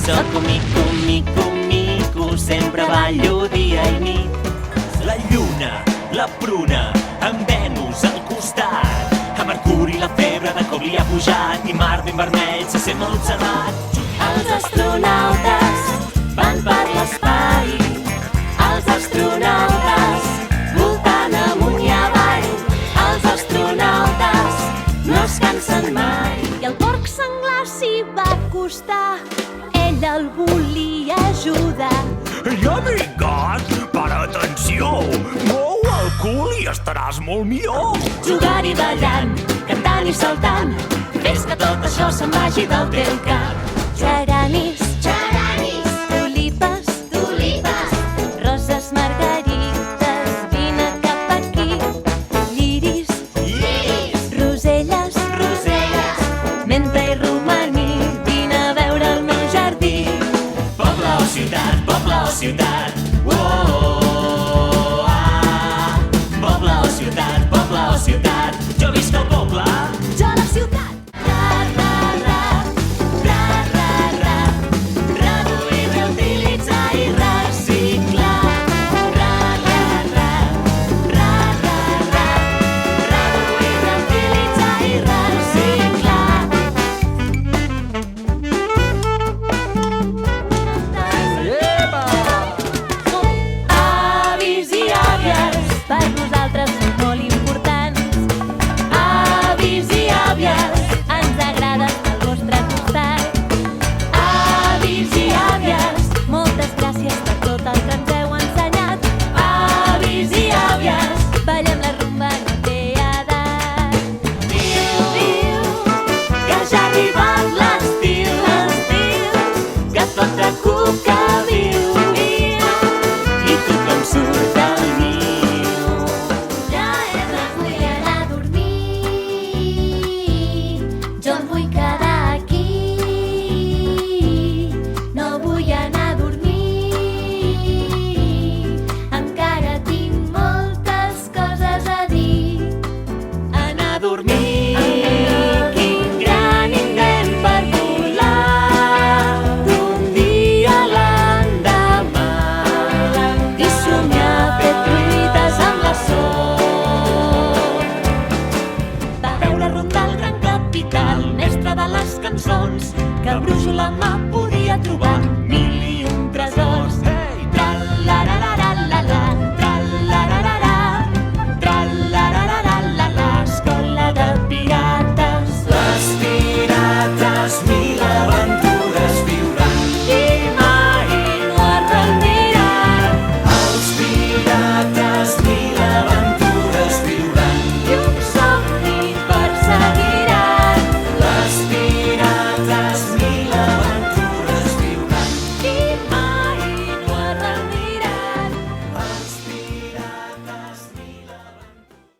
Soc un mico, mico, mico, sempre ballo dia i nit. La lluna, la pruna, amb Venus al costat. A Mercuri la febre de cop li ha pujat i Mart ben vermell se sent molt observat. Els astronautes van per l'espai, els astronautes voltant amunt i avall, els astronautes no es cansen mai. I el porc senglar s'hi va acostar, ell el volia ajudar. I amic gat, para atenció, mou el cul i estaràs molt millor. Jugant i ballant, cantant i saltant, fes que tot això se'n vagi del teu cap. Geranis, geranis, tulipes, tulipes, roses, margarites, vine cap aquí. Lliris, lliris, roselles, roselles, menta i romaní, vine a veure el meu jardí. Poble o ciutat, poble o ciutat, oh, ah. Poble o ciutat, poble o ciutat, jo visc al poble. Jo a la ciutat. Ra, ra, ra, ra, ra, ra, reduir, reutilitzar i reciclar. Ra, ra, ra, ra, ra, ra, reduir, reutilitzar i reciclar. Avis i àvies, per nosaltres són molt importants. Avis i àvies, ens agrada estar al vostre costat. Avis i àvies, moltes gràcies per tot el que ens heu ensenyat. Avis i àvies, ballem la rumba, no té edat. Viu, viu, que ja ha arribat l'estiu, que tot recull que viu. I tothom surt del niu. Ja és hora, vull anar a dormir. Jo em vull quedar aquí. No vull anar a dormir. Encara tinc moltes coses a dir. Anar a dormir. Quin gran invent per volar d'un dia a l'endemà i somiar fer truites amb la sort. Veure rondar el gran capital, mestre de les cançons, que brúixola mà podia trobar. Mil